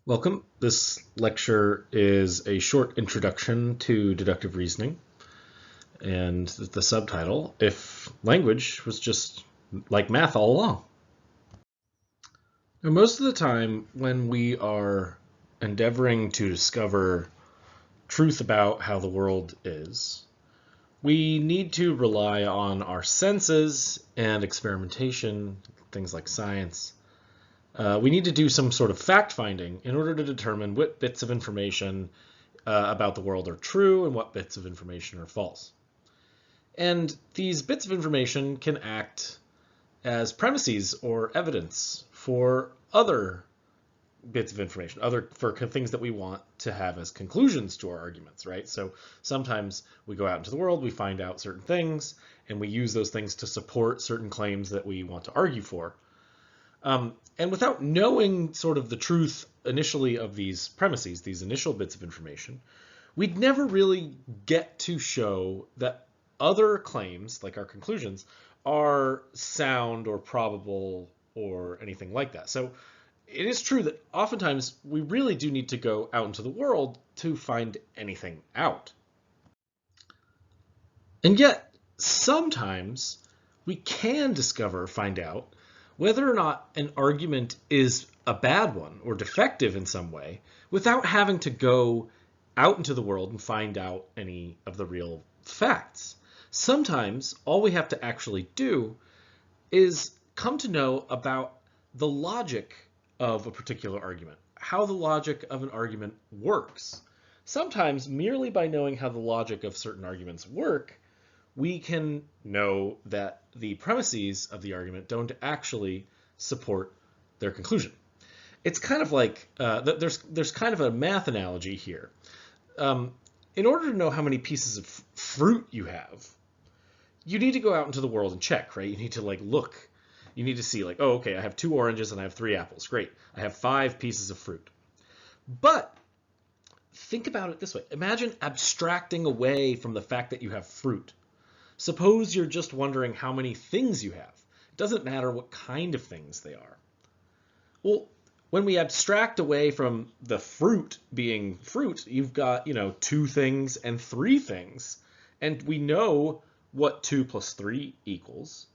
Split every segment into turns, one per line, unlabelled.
Welcome. This lecture is a short introduction to deductive reasoning, and the subtitle, If Language Was Just Like Math All Along. Now, most of the time when we are endeavoring to discover truth about how the world is, we need to rely on our senses and experimentation, things like science. We need to do some sort of fact-finding in order to determine what bits of information about the world are true and what bits of information are false. And these bits of information can act as premises or evidence for other bits of information, for things that we want to have as conclusions to our arguments, right? So sometimes we go out into the world, we find out certain things, and we use those things to support certain claims that we want to argue for. And without knowing sort of the truth initially of these premises, these initial bits of information, we'd never really get to show that other claims, like our conclusions, are sound or probable or anything like that. So it is true that oftentimes we really do need to go out into the world to find anything out. And yet, sometimes we can find out whether or not an argument is a bad one or defective in some way without having to go out into the world and find out any of the real facts. Sometimes all we have to actually do is come to know about the logic of a particular argument, how the logic of an argument works. Sometimes merely by knowing how the logic of certain arguments work, we can know that the premises of the argument don't actually support their conclusion. It's kind of like, there's kind of a math analogy here. In order to know how many pieces of fruit you have, you need to go out into the world and check, right? You need to look. You need to see oh, okay, I have 2 oranges and I have 3 apples. Great. I have 5 pieces of fruit. But think about it this way. Imagine abstracting away from the fact that you have fruit. Suppose you're just wondering how many things you have. It doesn't matter what kind of things they are. Well, when we abstract away from the fruit being fruit, you've got, 2 things and 3 things. And we know what 2 plus 3 equals.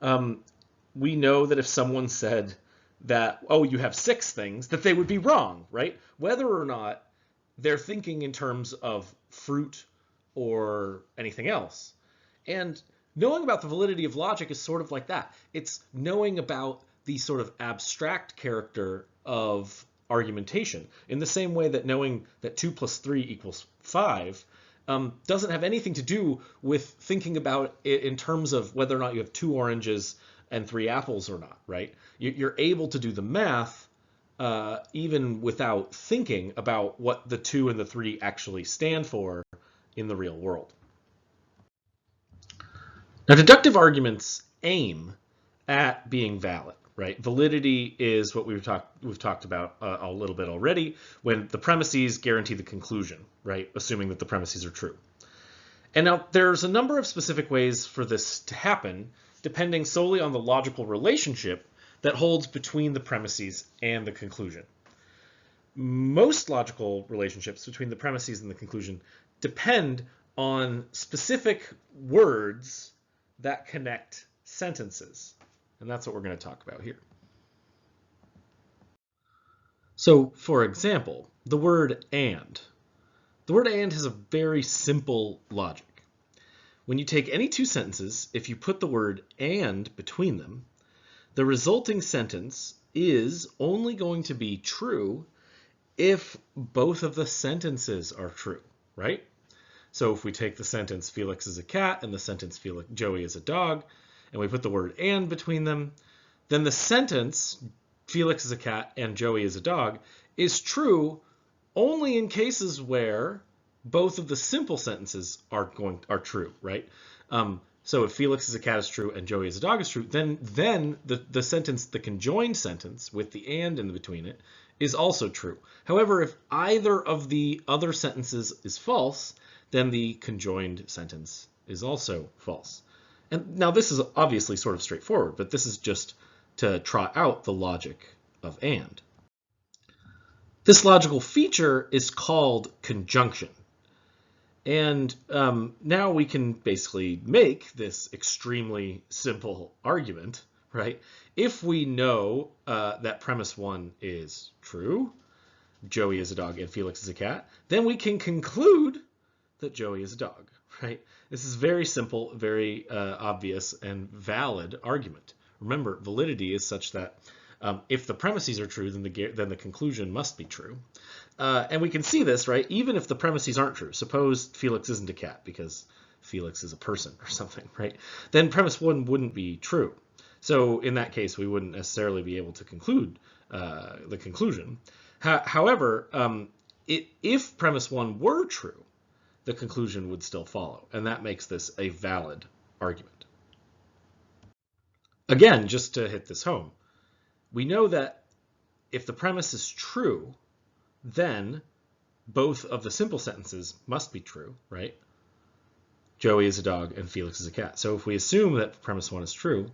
We know that if someone said that, oh, you have 6 things, that they would be wrong, right? Whether or not they're thinking in terms of fruit or anything else. And knowing about the validity of logic is sort of like that. It's knowing about the sort of abstract character of argumentation, in the same way that knowing that 2 plus 3 equals 5 doesn't have anything to do with thinking about it in terms of whether or not you have 2 oranges and 3 apples or not, right? You're able to do the math even without thinking about what the 2 and the 3 actually stand for in the real world. Now, deductive arguments aim at being valid, right? Validity is what we've talked about a little bit already, when the premises guarantee the conclusion, right? Assuming that the premises are true. And now there's a number of specific ways for this to happen, depending solely on the logical relationship that holds between the premises and the conclusion. Most logical relationships between the premises and the conclusion depend on specific words that connect sentences. And that's what we're going to talk about here. So, for example, the word and. The word and has a very simple logic. When you take any 2 sentences, if you put the word and between them, the resulting sentence is only going to be true if both of the sentences are true, right? So if we take the sentence Felix is a cat and the sentence Joey is a dog, and we put the word and between them, then the sentence Felix is a cat and Joey is a dog is true only in cases where both of the simple sentences are true, right? So if Felix is a cat is true and Joey is a dog is true, then the sentence, the conjoined sentence with the and in between it, is also true. However, if either of the other sentences is false, then the conjoined sentence is also false. And now this is obviously sort of straightforward, but this is just to try out the logic of and. This logical feature is called conjunction. And now we can basically make this extremely simple argument, right? If we know that premise 1 is true, Joey is a dog and Felix is a cat, then we can conclude that Joey is a dog, right? This is very simple, very obvious, and valid argument. Remember, validity is such that if the premises are true, then the conclusion must be true. And we can see this, right? Even if the premises aren't true, suppose Felix isn't a cat because Felix is a person or something, right? Then premise 1 wouldn't be true. So in that case, we wouldn't necessarily be able to conclude the conclusion. However, if premise 1 were true, the conclusion would still follow, and that makes this a valid argument. Again, just to hit this home, we know that if the premise is true, then both of the simple sentences must be true, right? Joey is a dog and Felix is a cat. So if we assume that premise 1 is true,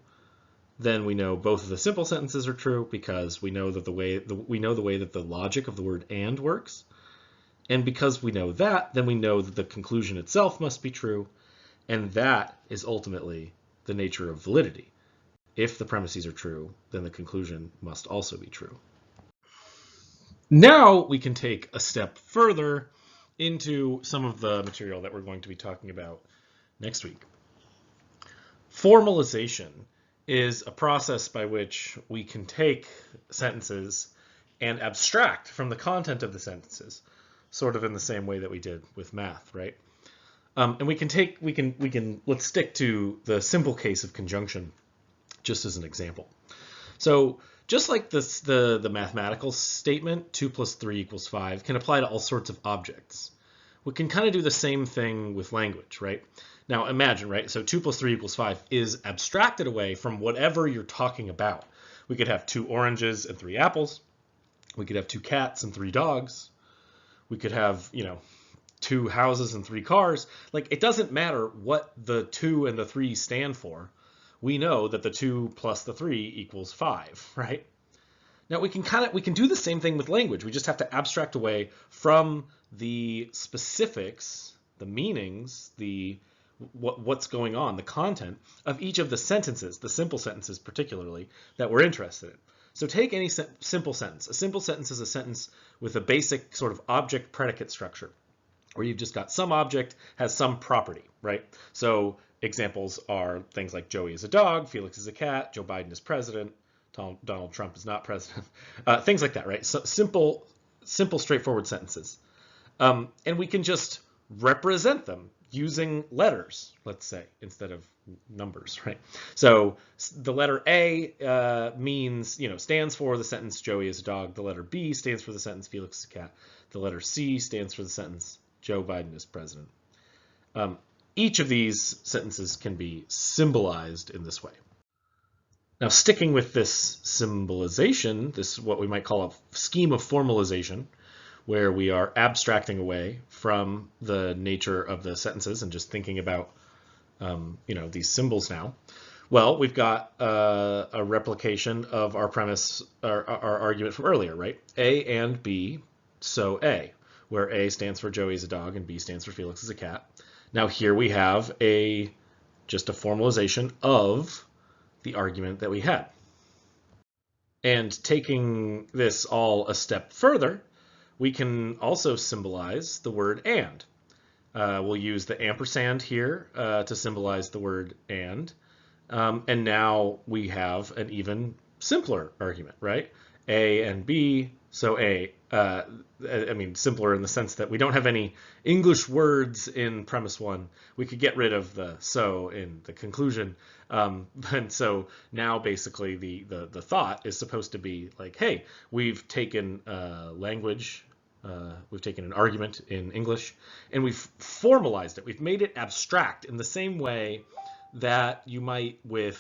then we know both of the simple sentences are true because we know that the way that the logic of the word and works. And because we know that, then we know that the conclusion itself must be true, and that is ultimately the nature of validity. If the premises are true, then the conclusion must also be true. Now we can take a step further into some of the material that we're going to be talking about next week. Formalization is a process by which we can take sentences and abstract from the content of the sentences, sort of in the same way that we did with math, right? And let's stick to the simple case of conjunction just as an example. So just like the mathematical statement, 2 plus 3 equals 5, can apply to all sorts of objects. We can kind of do the same thing with language, right? Now imagine, right? So 2 plus 3 equals 5 is abstracted away from whatever you're talking about. We could have 2 oranges and 3 apples. We could have 2 cats and 3 dogs. We could have, 2 houses and 3 cars. Like, it doesn't matter what the 2 and the 3 stand for. We know that the 2 plus the 3 equals 5, right? Now we can do the same thing with language. We just have to abstract away from the specifics, the meanings, what's going on, the content of each of the sentences, the simple sentences particularly, that we're interested in. So take any simple sentence. A simple sentence is a sentence with a basic sort of object predicate structure, where you've just got some object has some property, right? So examples are things like Joey is a dog, Felix is a cat, Joe Biden is president, Donald Trump is not president, things like that, right? So simple, straightforward sentences. And we can just represent them using letters, let's say, instead of numbers, right? So the letter A means, stands for the sentence Joey is a dog. The letter B stands for the sentence Felix is a cat. The letter C stands for the sentence Joe Biden is president. Each of these sentences can be symbolized in this way. Now, sticking with this symbolization, this what we might call a scheme of formalization, where we are abstracting away from the nature of the sentences and just thinking about, these symbols now. Well, we've got a replication of our premise, our argument from earlier, right? A and B, so A, where A stands for Joey is a dog and B stands for Felix is a cat. Now here we have just a formalization of the argument that we had. And taking this all a step further, we can also symbolize the word and. We'll use the ampersand here to symbolize the word and. And now we have an even simpler argument, right? A and B, so A. Simpler in the sense that we don't have any English words in premise 1. We could get rid of the so in the conclusion. And so now basically the thought is supposed to be like, hey, we've taken language, we've taken an argument in English, and we've formalized it. We've made it abstract in the same way that you might with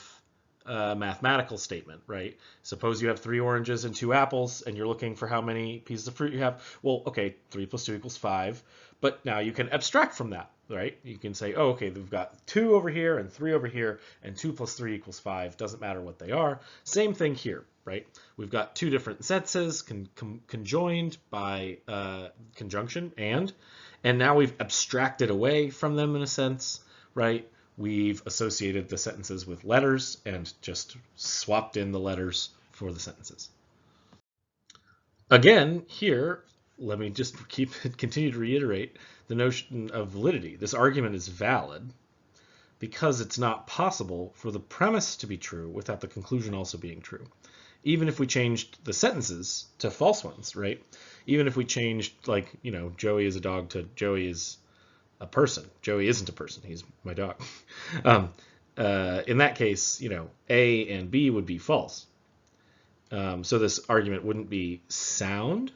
a mathematical statement, right? Suppose you have 3 oranges and 2 apples, and you're looking for how many pieces of fruit you have. Well, okay, 3 plus 2 equals 5. But now you can abstract from that, right? You can say, oh, okay, we've got 2 over here and 3 over here, and 2 plus 3 equals 5. Doesn't matter what they are. Same thing here. right? We've got two different sentences conjoined by conjunction and now we've abstracted away from them in a sense, right? We've associated the sentences with letters and just swapped in the letters for the sentences. Again, here, let me just continue to reiterate the notion of validity. This argument is valid because it's not possible for the premise to be true without the conclusion also being true. Even if we changed the sentences to false ones, right? Even if we changed, like, Joey is a dog to Joey is a person. Joey isn't a person. He's my dog. In that case, A and B would be false. So this argument wouldn't be sound,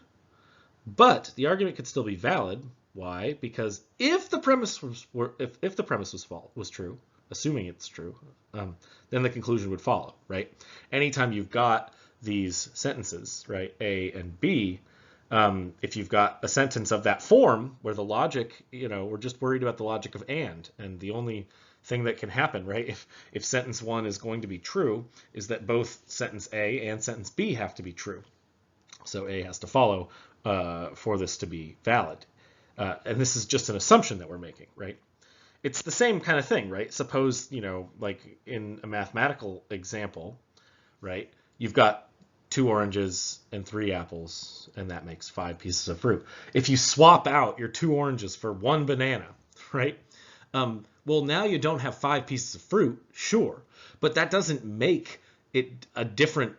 but the argument could still be valid. Why? Because if the premise was true, assuming it's true, then the conclusion would follow, right? Anytime you've got these sentences, right, A and B, if you've got a sentence of that form where the logic, we're just worried about the logic of and the only thing that can happen, right, if sentence one is going to be true, is that both sentence A and sentence B have to be true. So A has to follow for this to be valid. And this is just an assumption that we're making, right? It's the same kind of thing, right? Suppose, like in a mathematical example, right, you've got 2 oranges and 3 apples, and that makes 5 pieces of fruit. If you swap out your 2 oranges for 1 banana, right, well, now you don't have 5 pieces of fruit, sure, but that doesn't make it a different,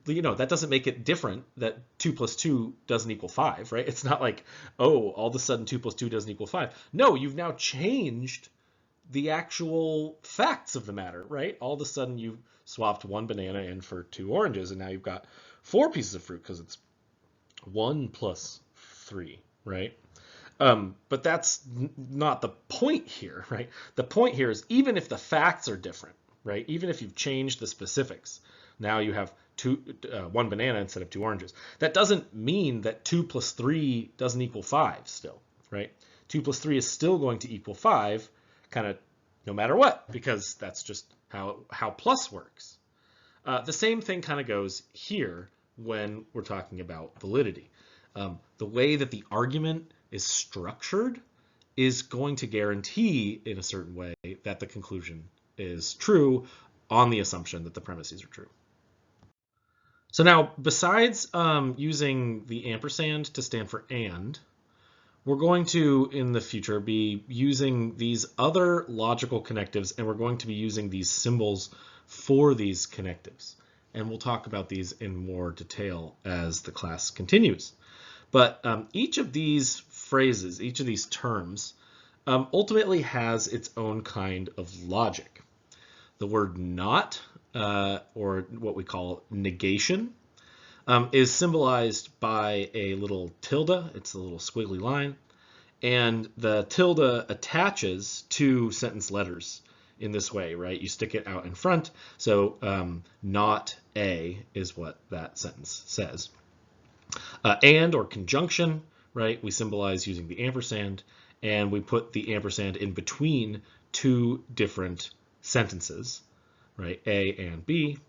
that doesn't make it different that 2 plus 2 doesn't equal 5, right? It's not like, oh, all of a sudden 2 plus 2 doesn't equal 5. No, you've now changed the actual facts of the matter, right? All of a sudden you've swapped 1 banana in for 2 oranges, and now you've got 4 pieces of fruit because it's 1 plus 3, right? But that's not the point here, right? The point here is even if the facts are different, right? Even if you've changed the specifics, now you have 1 banana instead of 2 oranges. That doesn't mean that 2 plus 3 doesn't equal 5 still, right? 2 plus 3 is still going to equal 5, kind of no matter what, because that's just how plus works. The same thing kind of goes here when we're talking about validity. The way that the argument is structured is going to guarantee in a certain way that the conclusion is true on the assumption that the premises are true. So now, besides using the ampersand to stand for and, we're going to, in the future, be using these other logical connectives, and we're going to be using these symbols for these connectives. And we'll talk about these in more detail as the class continues. But each of these phrases, each of these terms, ultimately has its own kind of logic. The word not, or what we call negation, is symbolized by a little tilde. It's a little squiggly line. And the tilde attaches to sentence letters in this way, right? You stick it out in front. So not a is what that sentence says. And or conjunction, right? We symbolize using the ampersand, and we put the ampersand in between 2 different sentences, right? A and B.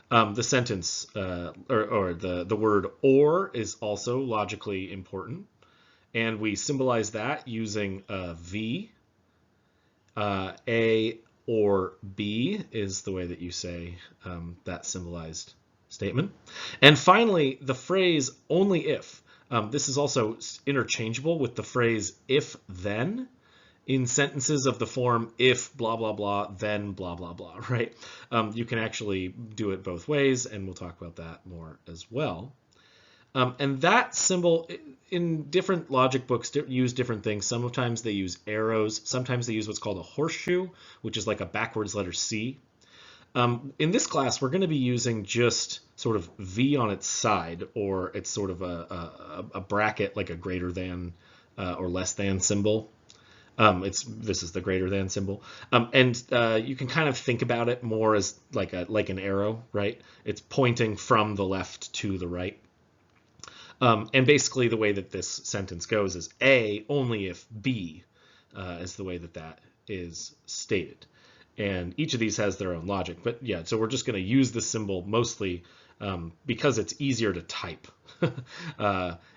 The sentence or the word or is also logically important, and we symbolize that using V. A or B is the way that you say that symbolized statement. And finally, the phrase only if. This is also interchangeable with the phrase if then in sentences of the form if blah, blah, blah, then blah, blah, blah, right? You can actually do it both ways, and we'll talk about that more as well. And that symbol in different logic books use different things. Sometimes they use arrows. Sometimes they use what's called a horseshoe, which is like a backwards letter C. In this class, we're going to be using just sort of V on its side, or it's sort of a bracket, like a greater than or less than symbol. This is the greater than symbol. And you can kind of think about it more as like an arrow, right? It's pointing from the left to the right. And basically the way that this sentence goes is A only if B is the way that that is stated. And each of these has their own logic. But yeah, so we're just going to use this symbol mostly because it's easier to type.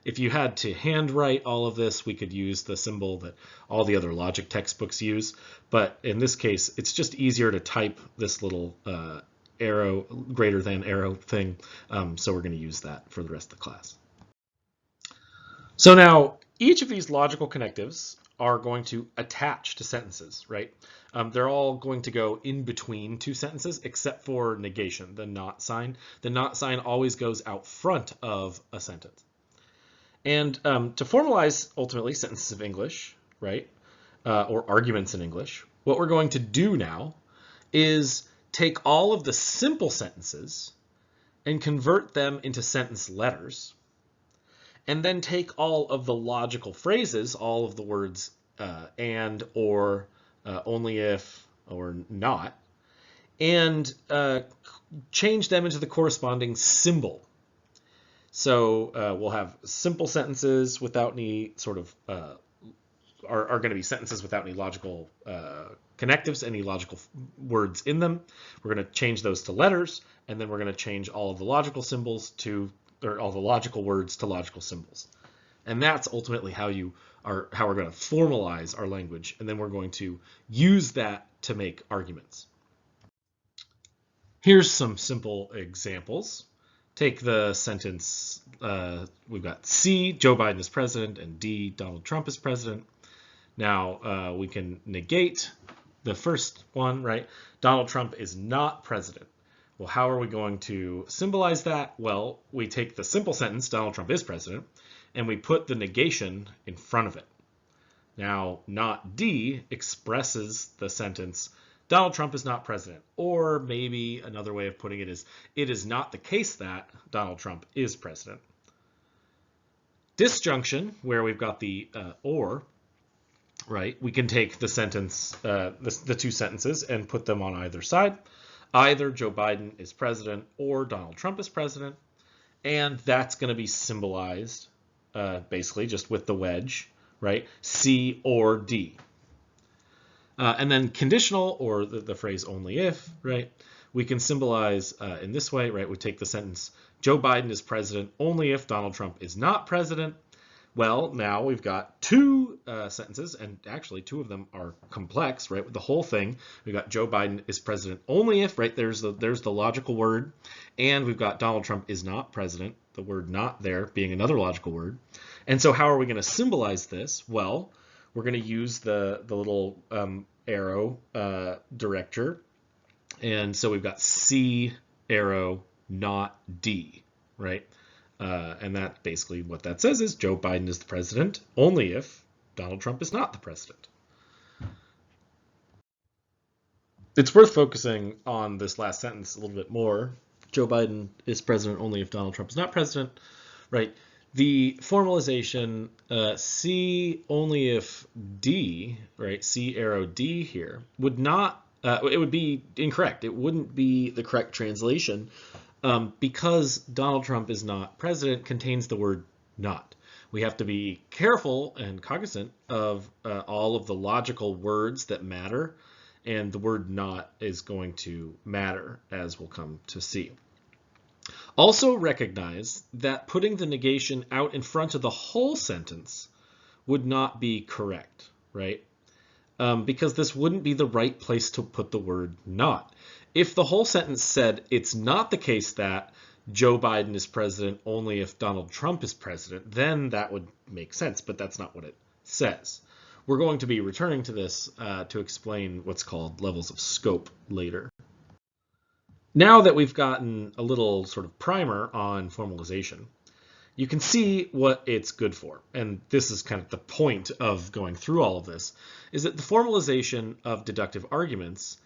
If you had to handwrite all of this, we could use the symbol that all the other logic textbooks use. But in this case, it's just easier to type this little arrow, greater than arrow thing. So we're going to use that for the rest of the class. So now each of these logical connectives are going to attach to sentences, right? They're all going to go in between two sentences, except for negation, the not sign. The not sign always goes out front of a sentence. And to formalize, ultimately, sentences of English, right, or arguments in English, what we're going to do now is take all of the simple sentences and convert them into sentence letters, and then take all of the logical phrases, all of the words and, or, only if, or not, and change them into the corresponding symbol. So we'll have simple sentences without any sort of, are going to be sentences without any logical connectives, any logical words in them. We're going to change those to letters, and then we're going to change all of the logical symbols to, or all the logical words to logical symbols. And that's ultimately how we're going to formalize our language, and then we're going to use that to make arguments. Here's some simple examples. Take the sentence, we've got C, Joe Biden is president, and D, Donald Trump is president. Now we can negate the first one, right? Donald Trump is not president. Well, how are we going to symbolize that? Well, we take the simple sentence, Donald Trump is president, and we put the negation in front of it. Now, not D expresses the sentence, Donald Trump is not president. Or maybe another way of putting it is not the case that Donald Trump is president. Disjunction, where we've got the or, right? We can take the sentence, the two sentences, and put them on either side. Either Joe Biden is president or Donald Trump is president. And that's going to be symbolized basically just with the wedge, right? C or D. And then conditional, or the phrase only if, right? We can symbolize in this way, right? We take the sentence, Joe Biden is president only if Donald Trump is not president. Well, now we've got two sentences, and actually two of them are complex, right? With the whole thing, we've got Joe Biden is president only if, right? There's the logical word, and we've got Donald Trump is not president, the word not there being another logical word. And so how are we going to symbolize this? Well, we're going to use the little arrow director, and so we've got C arrow, not D, right? And that basically what that says is Joe Biden is the president only if Donald Trump is not the president. It's worth focusing on this last sentence a little bit more. Joe Biden is president only if Donald Trump is not president, right? The formalization C only if D, right? C arrow D here would not, it would be incorrect. It wouldn't be the correct translation. Because Donald Trump is not president contains the word not. We have to be careful and cognizant of all of the logical words that matter, and the word not is going to matter, as we'll come to see. Also recognize that putting the negation out in front of the whole sentence would not be correct, right? Because this wouldn't be the right place to put the word not. If the whole sentence said it's not the case that Joe Biden is president only if Donald Trump is president, then that would make sense, but that's not what it says. We're going to be returning to this to explain what's called levels of scope later. Now that we've gotten a little sort of primer on formalization, you can see what it's good for. And this is kind of the point of going through all of this, is that the formalization of deductive arguments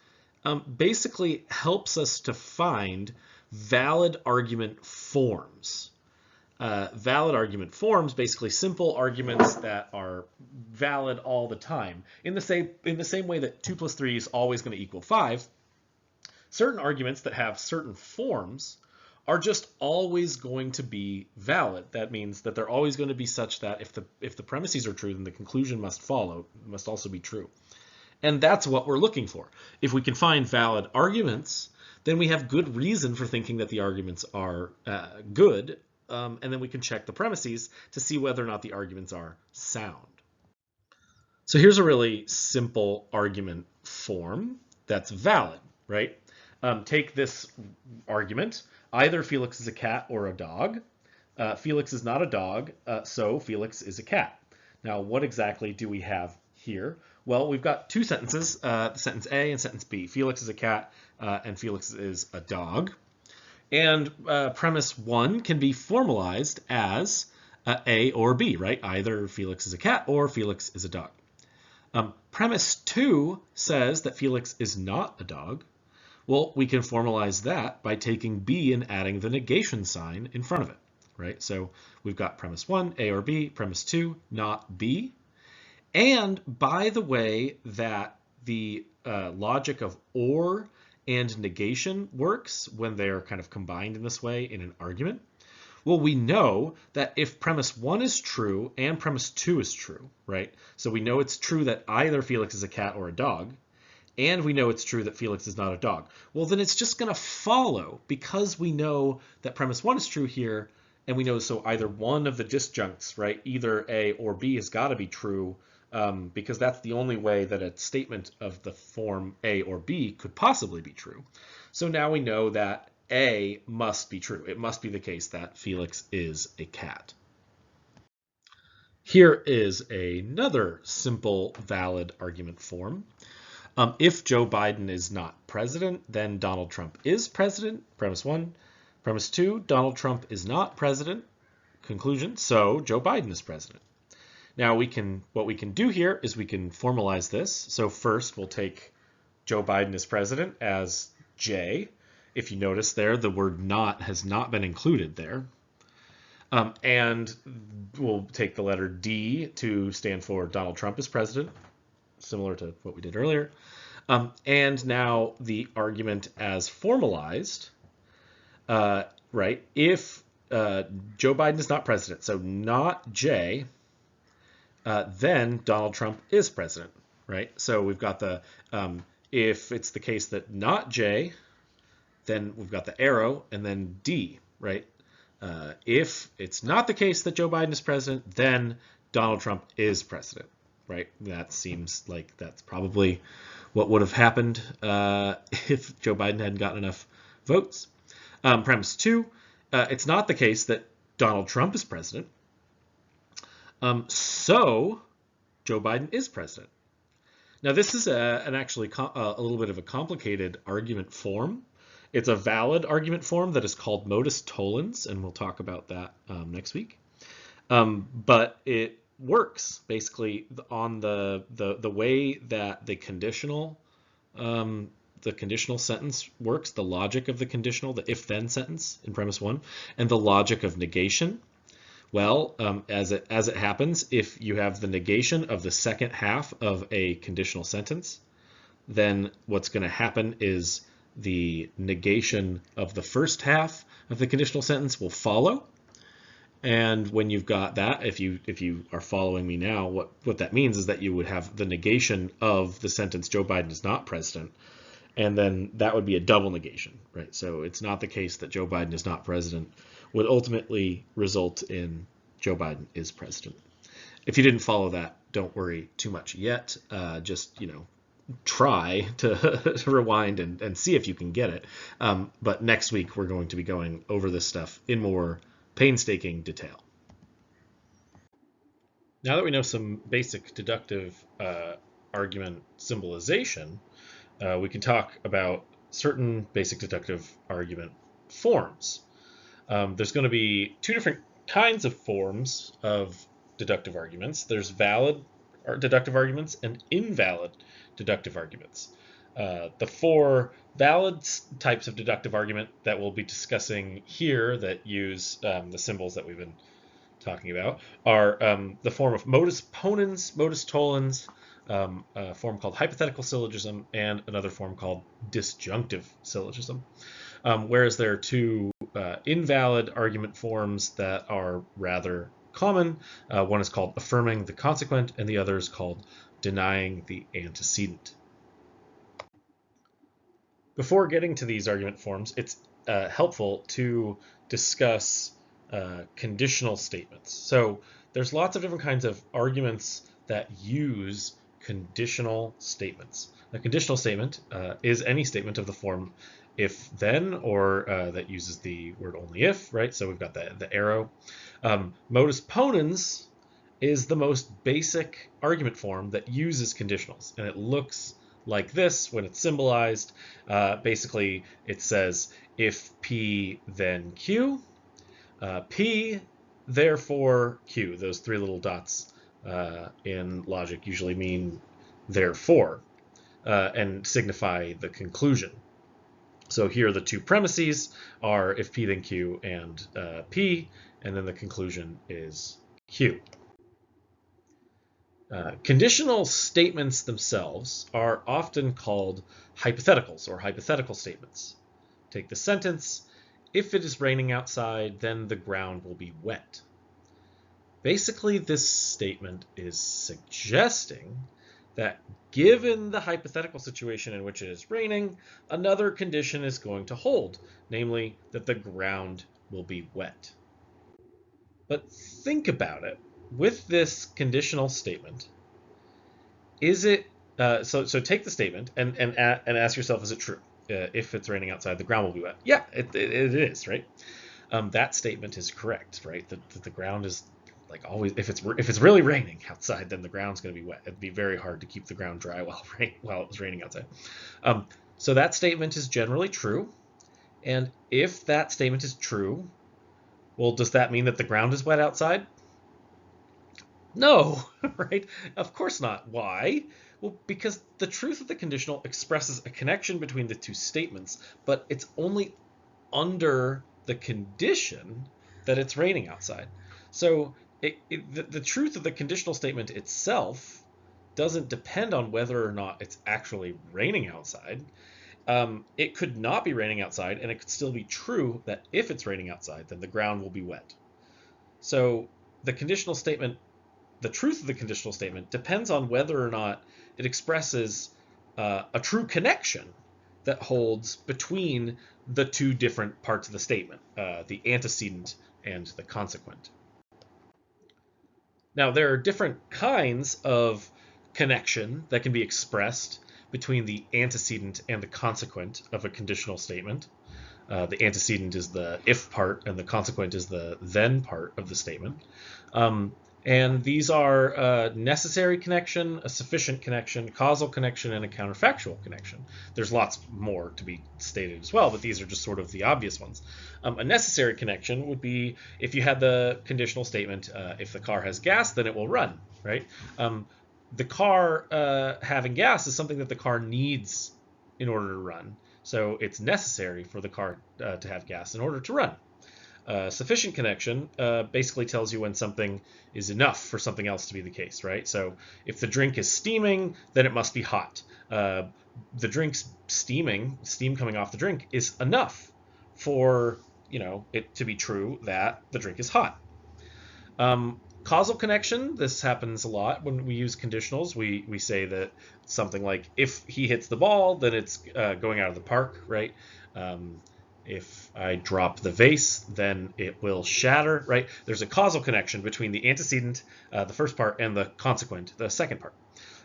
basically helps us to find valid argument forms. Valid argument forms, basically simple arguments that are valid all the time. In the same way that 2 plus 3 is always going to equal 5, certain arguments that have certain forms are just always going to be valid. That means that they're always going to be such that if the premises are true, then the conclusion must also be true. And that's what we're looking for. If we can find valid arguments, then we have good reason for thinking that the arguments are good, and then we can check the premises to see whether or not the arguments are sound. So here's a really simple argument form that's valid, right? Take this argument. Either Felix is a cat or a dog. Felix is not a dog, so Felix is a cat. Now, what exactly do we have here? Well, we've got two sentences, sentence A and sentence B. Felix is a cat and Felix is a dog. And premise 1 can be formalized as A or B, right? Either Felix is a cat or Felix is a dog. Premise 2 says that Felix is not a dog. Well, we can formalize that by taking B and adding the negation sign in front of it, right? So we've got premise 1, A or B, premise 2, not B. And by the way that the logic of or and negation works when they're kind of combined in this way in an argument, well, we know that if premise 1 is true and premise 2 is true, right? So we know it's true that either Felix is a cat or a dog, and we know it's true that Felix is not a dog. Well, then it's just going to follow, because we know that premise 1 is true here, and we know so either one of the disjuncts, right, either A or B has got to be true, because that's the only way that a statement of the form A or B could possibly be true. So now we know that A must be true. It must be the case that Felix is a cat. Here is another simple, valid argument form. If Joe Biden is not president, then Donald Trump is president. Premise 1. Premise 2, Donald Trump is not president. Conclusion, so Joe Biden is president. Now what we can do here is we can formalize this. So first we'll take Joe Biden as president as J. If you notice there, the word not has not been included there. And we'll take the letter D to stand for Donald Trump as president, similar to what we did earlier. And now the argument as formalized, right? If Joe Biden is not president, so not J, then Donald Trump is president, right? So we've got the, if it's the case that not J, then we've got the arrow and then D, right? If it's not the case that Joe Biden is president, then Donald Trump is president, right? That seems like that's probably what would have happened if Joe Biden hadn't gotten enough votes. Premise 2, it's not the case that Donald Trump is president. So Joe Biden is president. Now this is actually a little bit of a complicated argument form. It's a valid argument form that is called modus tollens, and we'll talk about that next week. But it works basically on the way that the conditional sentence works, the logic of the conditional, the if-then sentence in premise 1, and the logic of negation. Well, as it happens, if you have the negation of the second half of a conditional sentence, then what's going to happen is the negation of the first half of the conditional sentence will follow. And when you've got that, if you are following me now, what that means is that you would have the negation of the sentence Joe Biden is not president, and then that would be a double negation, right? So it's not the case that Joe Biden is not president would ultimately result in Joe Biden is president. If you didn't follow that, don't worry too much yet. Just, try to rewind and see if you can get it. But next week, we're going to be going over this stuff in more painstaking detail. Now that we know some basic deductive argument symbolization, we can talk about certain basic deductive argument forms. There's going to be two different kinds of forms of deductive arguments. There's valid deductive arguments and invalid deductive arguments. The four valid types of deductive argument that we'll be discussing here that use the symbols that we've been talking about are the form of modus ponens, modus tollens, a form called hypothetical syllogism, and another form called disjunctive syllogism. Whereas there are two invalid argument forms that are rather common. One is called affirming the consequent, and the other is called denying the antecedent. Before getting to these argument forms, it's helpful to discuss conditional statements. So there's lots of different kinds of arguments that use conditional statements. A conditional statement is any statement of the form if then, or that uses the word only if, right? So we've got the arrow. Modus ponens is the most basic argument form that uses conditionals, and it looks like this when it's symbolized. Basically, it says if P then Q, P therefore Q. Those three little dots in logic usually mean therefore and signify the conclusion. So here the two premises are if P then Q and P, and then the conclusion is Q. Conditional statements themselves are often called hypotheticals or hypothetical statements. Take the sentence, if it is raining outside, then the ground will be wet. Basically, this statement is suggesting that given the hypothetical situation in which it is raining, another condition is going to hold, namely that the ground will be wet. But think about it. With this conditional statement, is it so take the statement and ask yourself, is it true? If it's raining outside, the ground will be wet. Yeah, it is, right? That statement is correct, right? The ground is like always, if it's really raining outside, then the ground's going to be wet. It'd be very hard to keep the ground dry while it was raining outside. So that statement is generally true. And if that statement is true, well, does that mean that the ground is wet outside? No, right? Of course not. Why? Well, because the truth of the conditional expresses a connection between the two statements, but it's only under the condition that it's raining outside. So the truth of the conditional statement itself doesn't depend on whether or not it's actually raining outside. It could not be raining outside, and it could still be true that if it's raining outside, then the ground will be wet. So the conditional statement, the truth of the conditional statement depends on whether or not it expresses a true connection that holds between the two different parts of the statement, the antecedent and the consequent. Now, there are different kinds of connection that can be expressed between the antecedent and the consequent of a conditional statement. The antecedent is the if part, and the consequent is the then part of the statement. And these are a necessary connection, a sufficient connection, causal connection, and a counterfactual connection. There's lots more to be stated as well, but these are just sort of the obvious ones. A necessary connection would be if you had the conditional statement, if the car has gas, then it will run, right? The car having gas is something that the car needs in order to run. So it's necessary for the car to have gas in order to run. Sufficient connection basically tells you when something is enough for something else to be the case, right? So if the drink is steaming, then it must be hot. The drink's steaming, steam coming off the drink, is enough for it to be true that the drink is hot. Causal connection, this happens a lot when we use conditionals. We say that something like, if he hits the ball, then it's going out of the park, right? If I drop the vase, then it will shatter, right? There's a causal connection between the antecedent, the first part, and the consequent, the second part.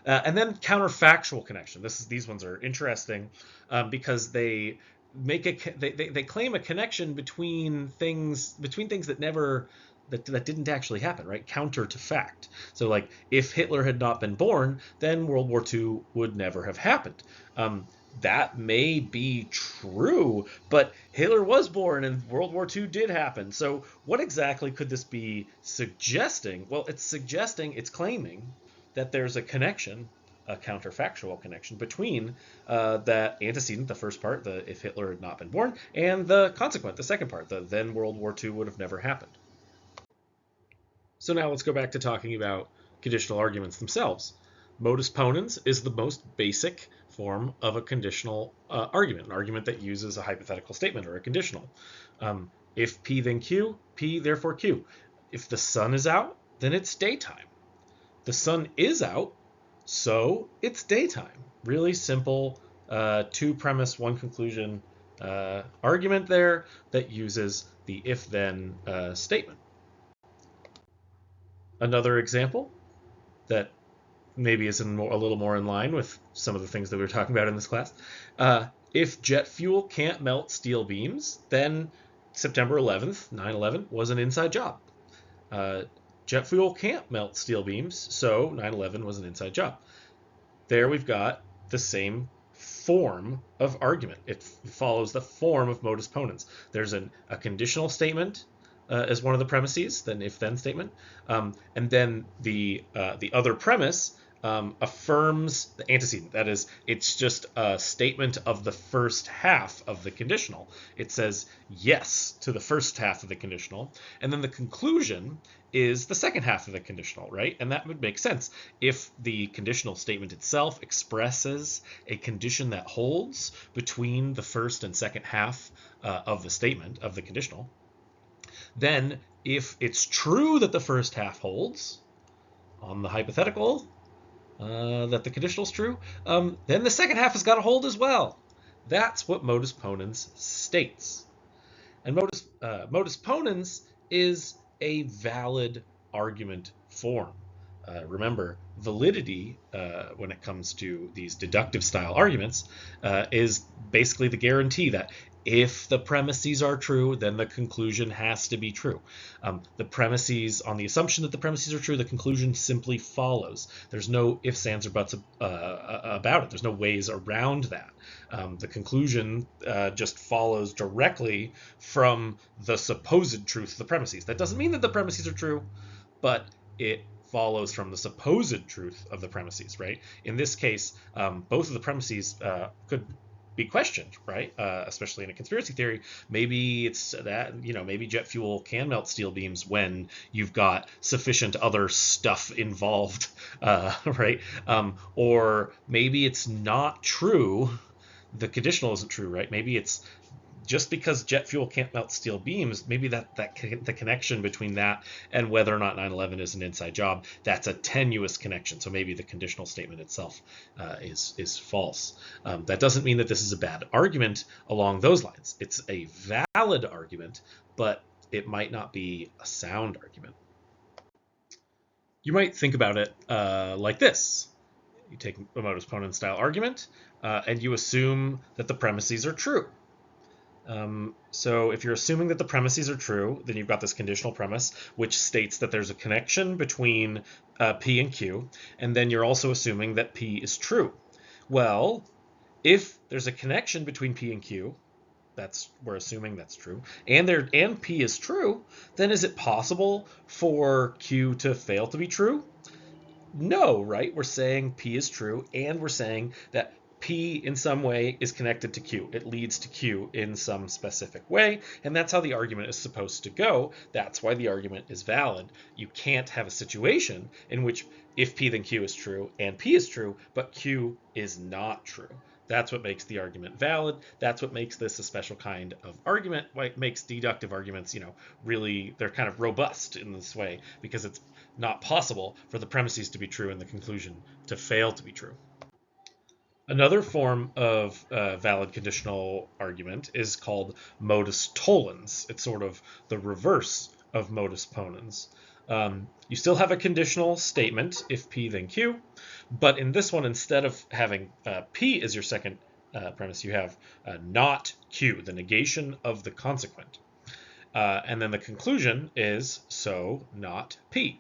And then counterfactual connection. These ones are interesting because they they claim a connection between things that never that didn't actually happen, right? Counter to fact. So like, if Hitler had not been born, then World War II would never have happened. That may be true, but Hitler was born and World War II did happen. So what exactly could this be suggesting? Well, it's claiming that there's a connection, a counterfactual connection between that antecedent, the first part, the if Hitler had not been born, and the consequent, the second part, the then World War II would have never happened. So now let's go back to talking about conditional arguments themselves. Modus ponens is the most basic form of a conditional argument, an argument that uses a hypothetical statement or a conditional. If P then Q, P therefore Q. If the sun is out, then it's daytime. The sun is out, so it's daytime. Really simple two premise, one conclusion argument there that uses the if-then statement. Another example that maybe is a little more in line with some of the things that we were talking about in this class. If jet fuel can't melt steel beams, then September 11th, 9/11, was an inside job. Jet fuel can't melt steel beams, so 9/11 was an inside job. There we've got the same form of argument. It follows the form of modus ponens. There's a conditional statement as one of the premises, then if-then statement, and then the other premise affirms the antecedent. That is, it's just a statement of the first half of the conditional. It says yes to the first half of the conditional, and then the conclusion is the second half of the conditional, right? And that would make sense if the conditional statement itself expresses a condition that holds between the first and second half of the statement of the conditional. Then if it's true that the first half holds on the hypothetical that the conditional is true, then the second half has got to hold as well. That's what modus ponens states. And modus ponens is a valid argument form. Remember, validity, when it comes to these deductive style arguments, is basically the guarantee that if the premises are true, then the conclusion has to be true. The premises, on the assumption that the premises are true, the conclusion simply follows. There's no ifs, ands, or buts about it. There's no ways around that. The conclusion just follows directly from the supposed truth of the premises. That doesn't mean that the premises are true, but it follows from the supposed truth of the premises, right? In this case, both of the premises could be questioned, right? Especially in a conspiracy theory. Maybe it's that, maybe jet fuel can melt steel beams when you've got sufficient other stuff involved, right? Or maybe it's not true. The conditional isn't true, right? Maybe it's just because jet fuel can't melt steel beams, maybe the connection between that and whether or not 9/11 is an inside job, that's a tenuous connection. So maybe the conditional statement itself is false. That doesn't mean that this is a bad argument along those lines. It's a valid argument, but it might not be a sound argument. You might think about it like this. You take a modus ponens style argument, and you assume that the premises are true. So if you're assuming that the premises are true, then you've got this conditional premise, which states that there's a connection between P and Q, and then you're also assuming that P is true. Well, if there's a connection between P and Q, we're assuming that's true, and P is true, then is it possible for Q to fail to be true? No, right? We're saying P is true, and we're saying that P in some way is connected to Q. It leads to Q in some specific way, and that's how the argument is supposed to go. That's why the argument is valid. You can't have a situation in which if P then Q is true and P is true, but Q is not true. That's what makes the argument valid. That's what makes this a special kind of argument. What makes deductive arguments, really, they're kind of robust in this way because it's not possible for the premises to be true and the conclusion to fail to be true. Another form of valid conditional argument is called modus tollens. It's sort of the reverse of modus ponens. You still have a conditional statement, if P then Q, but in this one, instead of having P as your second premise, you have not Q, the negation of the consequent. And then the conclusion is so not P.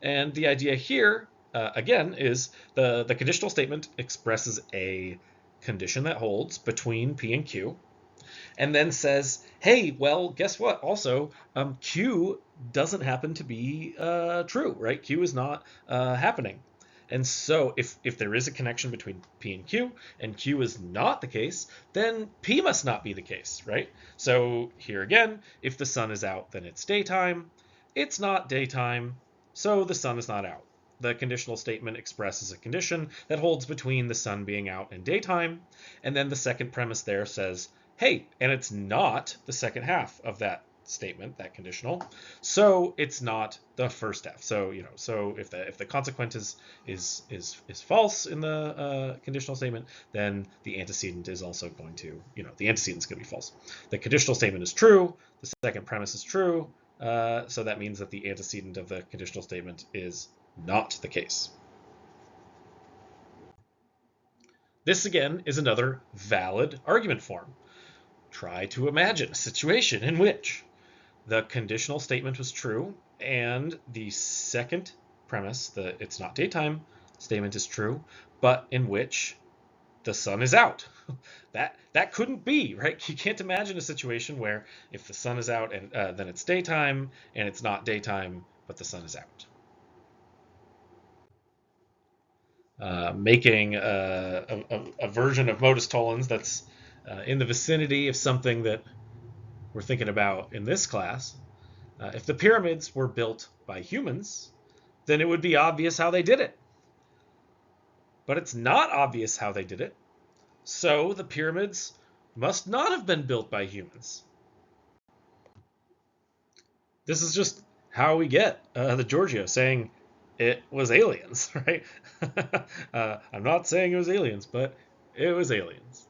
And the idea here, again, is the conditional statement expresses a condition that holds between P and Q, and then says, hey, well, guess what? Also, Q doesn't happen to be true, right? Q is not happening. And so if there is a connection between P and Q is not the case, then P must not be the case, right? So here again, if the sun is out, then it's daytime. It's not daytime, so the sun is not out. The conditional statement expresses a condition that holds between the sun being out and daytime, and then the second premise there says, hey, and it's not the second half of that statement, that conditional, so it's not the first f. So so if the consequent is false in the conditional statement, then the antecedent is also going to the antecedent is going to be false. The conditional statement is true. The second premise is true. So that means that the antecedent of the conditional statement is not the case. This again is another valid argument form. Try to imagine a situation in which the conditional statement was true and the second premise, the it's not daytime statement, is true, but in which the sun is out. That couldn't be, right? You can't imagine a situation where if the sun is out and then it's daytime, and it's not daytime, but the sun is out. Making a version of modus tollens that's in the vicinity of something that we're thinking about in this class. If the pyramids were built by humans, then it would be obvious how they did it. But it's not obvious how they did it, so the pyramids must not have been built by humans. This is just how we get the Giorgio saying it was aliens, right? I'm not saying it was aliens, but it was aliens.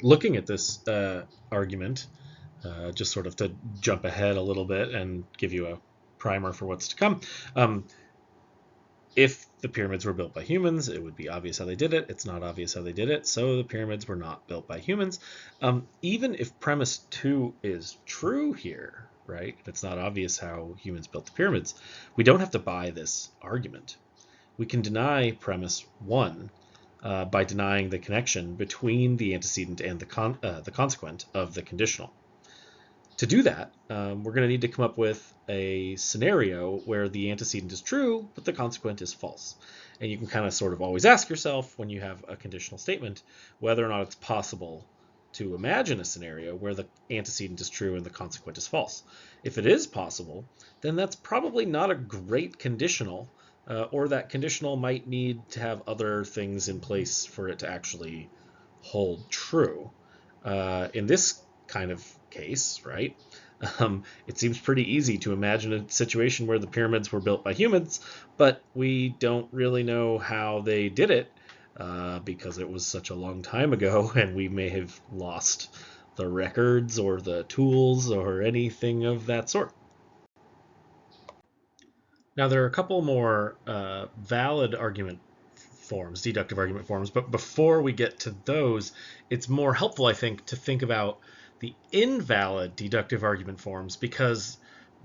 Looking at this argument, just sort of to jump ahead a little bit and give you a primer for what's to come. If the pyramids were built by humans, it would be obvious how they did it. It's not obvious how they did it, so the pyramids were not built by humans. Even if premise 2 is true here, right? If it's not obvious how humans built the pyramids, we don't have to buy this argument. We can deny premise 1 by denying the connection between the antecedent and the consequent of the conditional. To do that, we're going to need to come up with a scenario where the antecedent is true, but the consequent is false. And you can kind of sort of always ask yourself when you have a conditional statement whether or not it's possible to imagine a scenario where the antecedent is true and the consequent is false. If it is possible, then that's probably not a great conditional, or that conditional might need to have other things in place for it to actually hold true. In this kind of case, right, it seems pretty easy to imagine a situation where the pyramids were built by humans, but we don't really know how they did it because it was such a long time ago, and we may have lost the records or the tools or anything of that sort. Now, there are a couple more valid argument forms, deductive argument forms, but before we get to those, it's more helpful, I think, to think about the invalid deductive argument forms because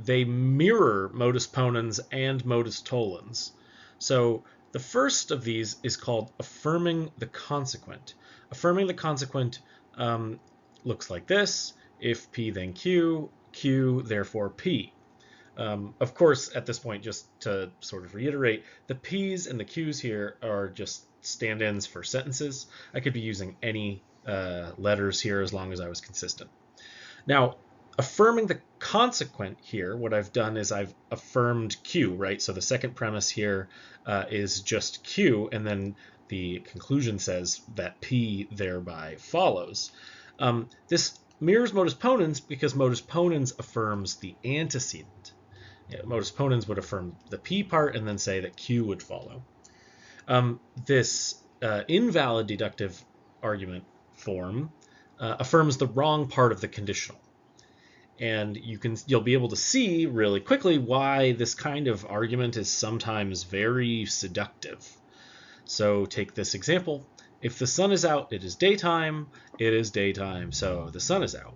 they mirror modus ponens and modus tollens. So the first of these is called affirming the consequent. Affirming the consequent looks like this: if P then Q, Q therefore P. Of course, at this point, just to sort of reiterate, the P's and the Q's here are just stand-ins for sentences. I could be using any letters here as long as I was consistent. Now, affirming the consequent here, what I've done is I've affirmed Q, right? So the second premise here is just Q, and then the conclusion says that P thereby follows. This mirrors modus ponens because modus ponens affirms the antecedent. Modus ponens would affirm the P part and then say that Q would follow. This invalid deductive argument form affirms the wrong part of the conditional. And you'll be able to see really quickly why this kind of argument is sometimes very seductive. So take this example. If the sun is out, it is daytime. It is daytime, so the sun is out.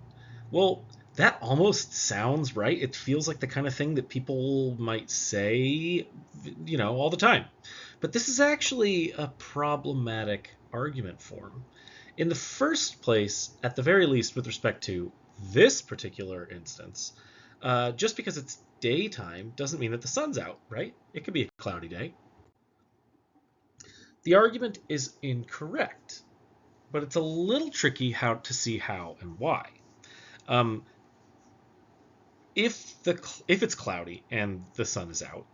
Well, that almost sounds right. It feels like the kind of thing that people might say, all the time. But this is actually a problematic argument form. In the first place, at the very least, with respect to this particular instance, just because it's daytime doesn't mean that the sun's out, right? It could be a cloudy day. The argument is incorrect, but it's a little tricky to see how and why. if it's cloudy and the sun is out,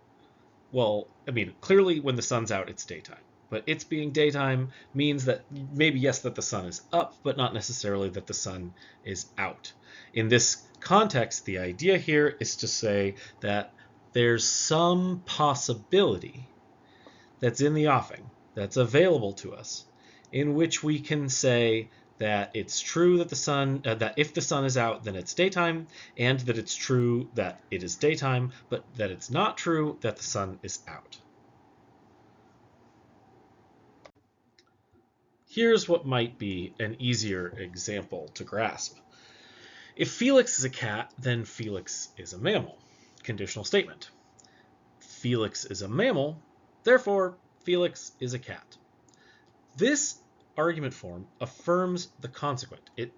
well, I mean, clearly when the sun's out, it's daytime. But it's being daytime means that maybe, yes, that the sun is up, but not necessarily that the sun is out. In this context, the idea here is to say that there's some possibility that's in the offing, that's available to us, in which we can say that it's true that that if the sun is out, then it's daytime, and that it's true that it is daytime, but that it's not true that the sun is out. Here's what might be an easier example to grasp. If Felix is a cat, then Felix is a mammal. Conditional statement. Felix is a mammal, therefore Felix is a cat. This argument form affirms the consequent. It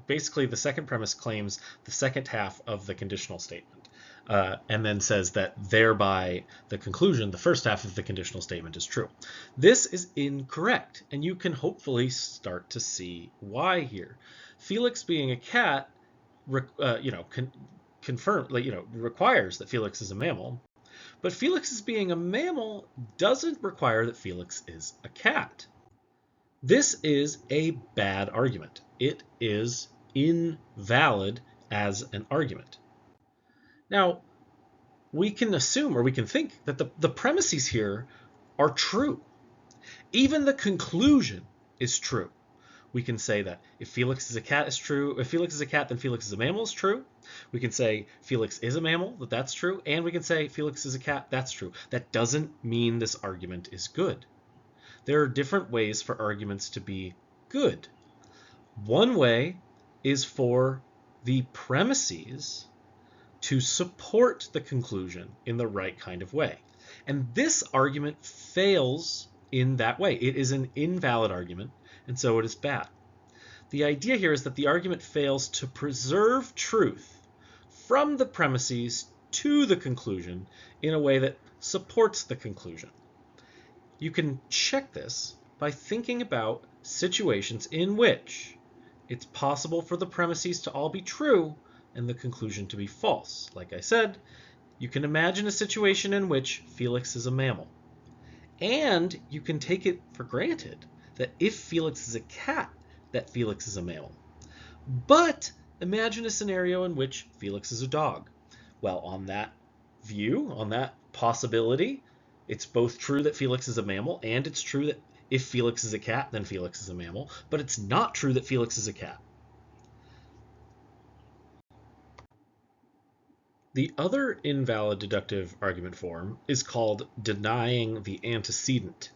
basically, the second premise claims the second half of the conditional statement, and then says that thereby the conclusion, the first half of the conditional statement, is true. This is incorrect, and you can hopefully start to see why here. Felix being a cat, requires that Felix is a mammal, but Felix being a mammal doesn't require that Felix is a cat. This is a bad argument. It is invalid as an argument. Now, we can assume, or we can think, that the premises here are true. Even the conclusion is true. We can say that if Felix is a cat is true, if Felix is a cat, then Felix is a mammal is true. We can say Felix is a mammal, that's true. And we can say Felix is a cat, that's true. That doesn't mean this argument is good. There are different ways for arguments to be good. One way is for the premises to support the conclusion in the right kind of way. And this argument fails in that way. It is an invalid argument, and so it is bad. The idea here is that the argument fails to preserve truth from the premises to the conclusion in a way that supports the conclusion. You can check this by thinking about situations in which it's possible for the premises to all be true and the conclusion to be false. Like I said, you can imagine a situation in which Felix is a mammal. And you can take it for granted that if Felix is a cat, that Felix is a mammal. But imagine a scenario in which Felix is a dog. Well, on that view, on that possibility, it's both true that Felix is a mammal, and it's true that if Felix is a cat, then Felix is a mammal, but it's not true that Felix is a cat. The other invalid deductive argument form is called denying the antecedent.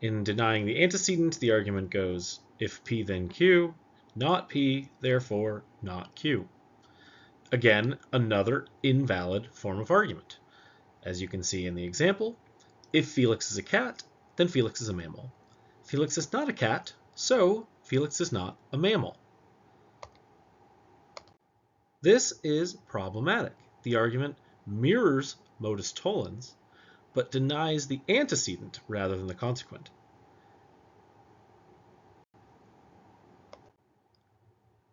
In denying the antecedent, the argument goes, if P then Q, not P, therefore not Q. Again, another invalid form of argument. As you can see in the example, if Felix is a cat, then Felix is a mammal. Felix is not a cat, so Felix is not a mammal. This is problematic. The argument mirrors modus tollens, but denies the antecedent rather than the consequent.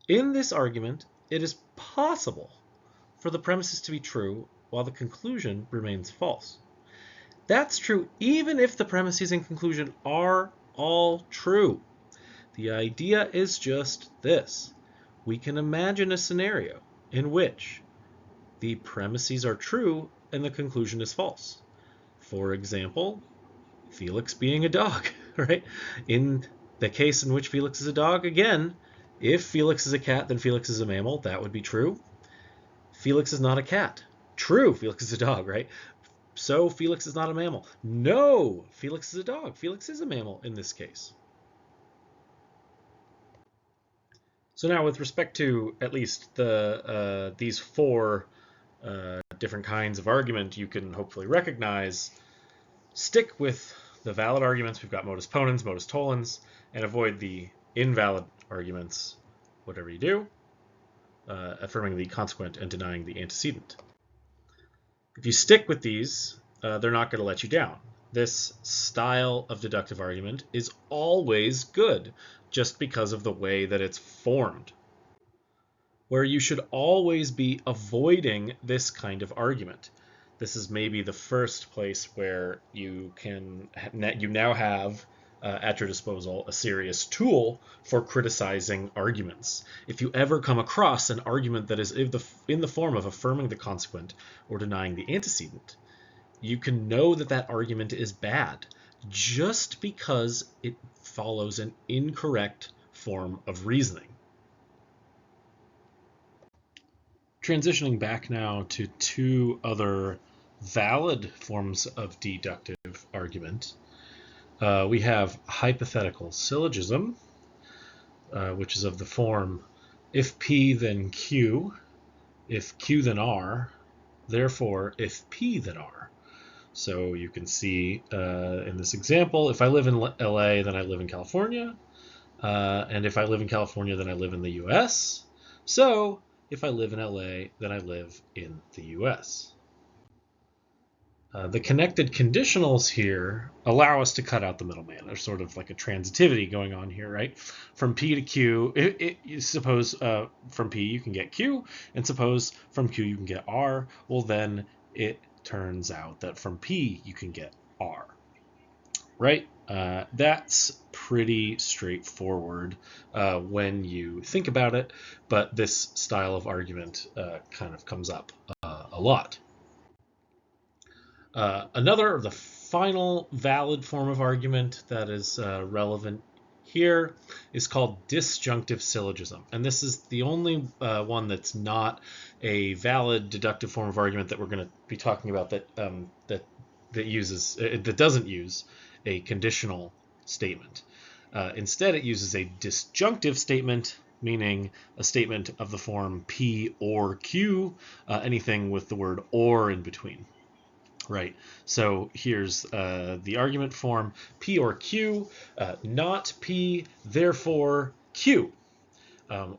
In this argument, it is possible for the premises to be true while the conclusion remains false. That's true even if the premises and conclusion are all true. The idea is just this. We can imagine a scenario in which the premises are true and the conclusion is false. For example, Felix being a dog, right? In the case in which Felix is a dog, again, if Felix is a cat, then Felix is a mammal. That would be true. Felix is not a cat. True, Felix is a dog, right? So Felix is not a mammal. No, Felix is a dog. Felix is a mammal in this case. So now with respect to at least these four different kinds of argument you can hopefully recognize, stick with the valid arguments. We've got modus ponens, modus tollens, and avoid the invalid arguments, whatever you do, affirming the consequent and denying the antecedent. If you stick with these, they're not going to let you down. This style of deductive argument is always good, just because of the way that it's formed. where you should always be avoiding this kind of argument. This is maybe the first place where you now have at your disposal a serious tool for criticizing arguments. If you ever come across an argument that is in the form of affirming the consequent or denying the antecedent, you can know that that argument is bad just because it follows an incorrect form of reasoning. Transitioning back now to two other valid forms of deductive argument, we have hypothetical syllogism, which is of the form, if P then Q, if Q then R, therefore if P then R. So you can see in this example, if I live in LA, then I live in California. And if I live in California, then I live in the US. So if I live in LA, then I live in the US. The connected conditionals here allow us to cut out the middleman. There's sort of like a transitivity going on here, right? From P to Q, suppose from P you can get Q, and suppose from Q you can get R. Well, then it turns out that from P you can get R, right? That's pretty straightforward when you think about it, but this style of argument kind of comes up a lot. The final valid form of argument that is relevant here is called disjunctive syllogism. And this is the only one that's not a valid deductive form of argument that we're going to be talking about that doesn't use a conditional statement. Instead, it uses a disjunctive statement, meaning a statement of the form P or Q, anything with the word or in between. Right, so here's the argument form, P or Q, not P, therefore Q.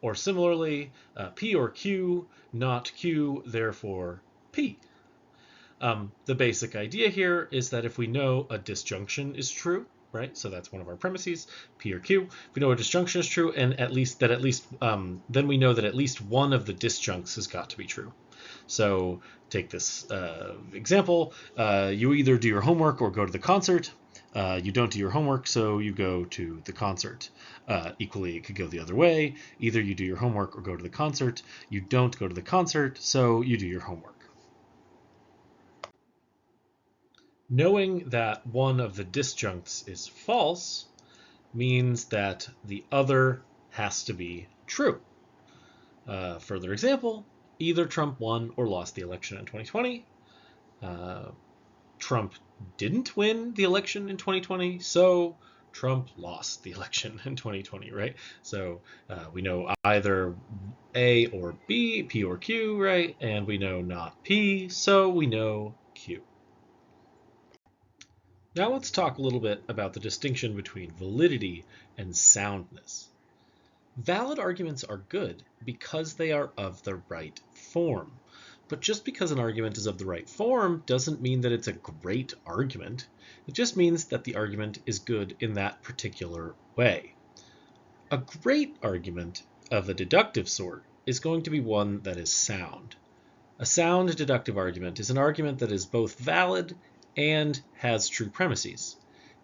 Or similarly, P or Q, not Q, therefore P. The basic idea here is that if we know a disjunction is true, right, so that's one of our premises, P or Q, if we know a disjunction is true, and then we know that at least one of the disjuncts has got to be true. So take this example. You either do your homework or go to the concert. You don't do your homework, so you go to the concert. Equally, it could go the other way. Either you do your homework or go to the concert. You don't go to the concert, so you do your homework. Knowing that one of the disjuncts is false means that the other has to be true. Further example, either Trump won or lost the election in 2020. Trump didn't win the election in 2020, so Trump lost the election in 2020, right? So we know either A or B, P or Q, right? And we know not P, so we know Q. Now let's talk a little bit about the distinction between validity and soundness. Valid arguments are good because they are of the right form. But just because an argument is of the right form doesn't mean that it's a great argument. It just means that the argument is good in that particular way. A great argument of a deductive sort is going to be one that is sound. A sound deductive argument is an argument that is both valid and has true premises.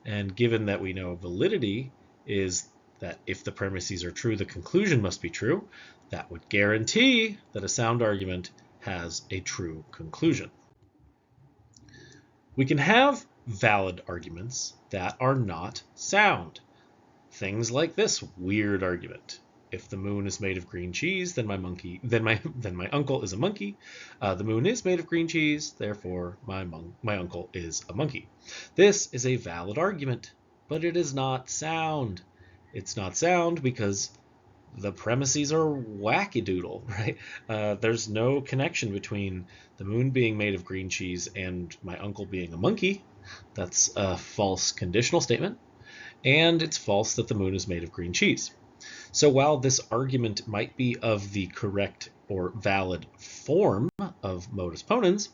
And given that we know validity is that if the premises are true, the conclusion must be true, that would guarantee that a sound argument has a true conclusion. We can have valid arguments that are not sound. Things like this weird argument. If the moon is made of green cheese, then my uncle is a monkey. The moon is made of green cheese, therefore my uncle is a monkey. This is a valid argument, but it is not sound. It's not sound because the premises are wackadoodle, right? There's no connection between the moon being made of green cheese and my uncle being a monkey. That's a false conditional statement. And it's false that the moon is made of green cheese. So while this argument might be of the correct or valid form of modus ponens,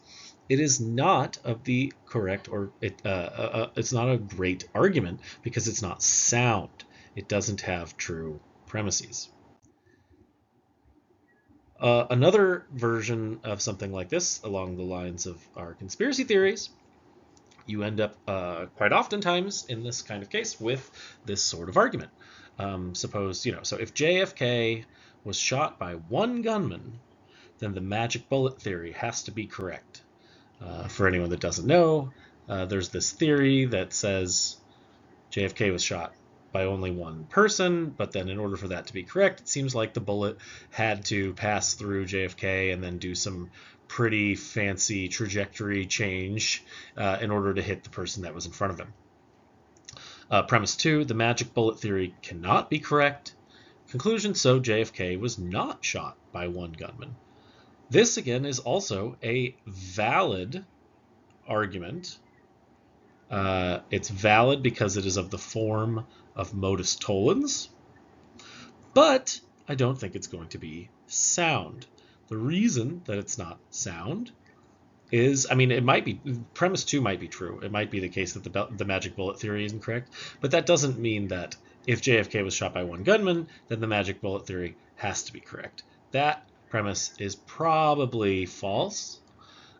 it is not of the correct or it's not a great argument because it's not sound. It doesn't have true premises. Another version of something like this, along the lines of our conspiracy theories, you end up quite oftentimes in this kind of case with this sort of argument. Suppose, so if JFK was shot by one gunman, then the magic bullet theory has to be correct. For anyone that doesn't know, there's this theory that says JFK was shot by only one person, but then in order for that to be correct, it seems like the bullet had to pass through JFK and then do some pretty fancy trajectory change in order to hit the person that was in front of him. Premise 2, the magic bullet theory cannot be correct. Conclusion, so JFK was not shot by one gunman. This, again, is also a valid argument. It's valid because it is of the form of modus tollens, but I don't think it's going to be sound. The reason that it's not sound is, it might be, premise 2 might be true. It might be the case that the magic bullet theory is incorrect, but that doesn't mean that if JFK was shot by one gunman, then the magic bullet theory has to be correct. That premise is probably false.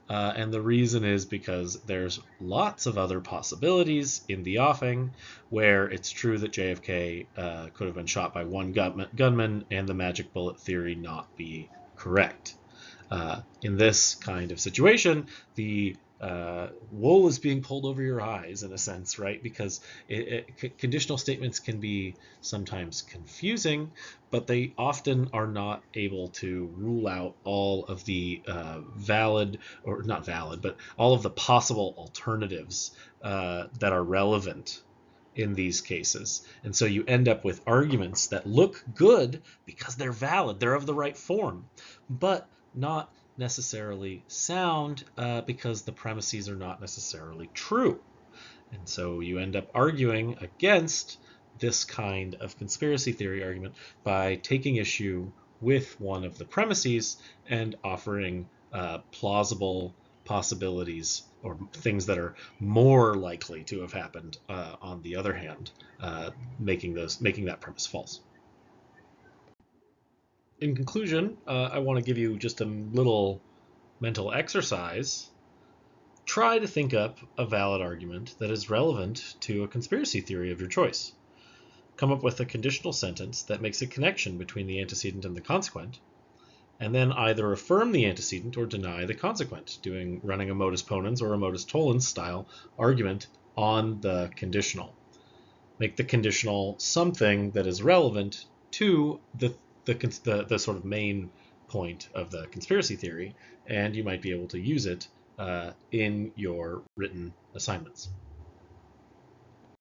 And the reason is because there's lots of other possibilities in the offing where it's true that JFK could have been shot by one gunman and the magic bullet theory not be correct. In this kind of situation, the wool is being pulled over your eyes in a sense, right? Because conditional statements can be sometimes confusing, but they often are not able to rule out all of the valid, or not valid, but all of the possible alternatives that are relevant in these cases. And so you end up with arguments that look good because they're valid, they're of the right form, but not necessarily sound because the premises are not necessarily true. And so you end up arguing against this kind of conspiracy theory argument by taking issue with one of the premises and offering plausible possibilities or things that are more likely to have happened on the other hand, making that premise false. In conclusion, I want to give you just a little mental exercise. Try to think up a valid argument that is relevant to a conspiracy theory of your choice. Come up with a conditional sentence that makes a connection between the antecedent and the consequent, and then either affirm the antecedent or deny the consequent, running a modus ponens or a modus tollens style argument on the conditional. Make the conditional something that is relevant to the sort of main point of the conspiracy theory, and you might be able to use it in your written assignments.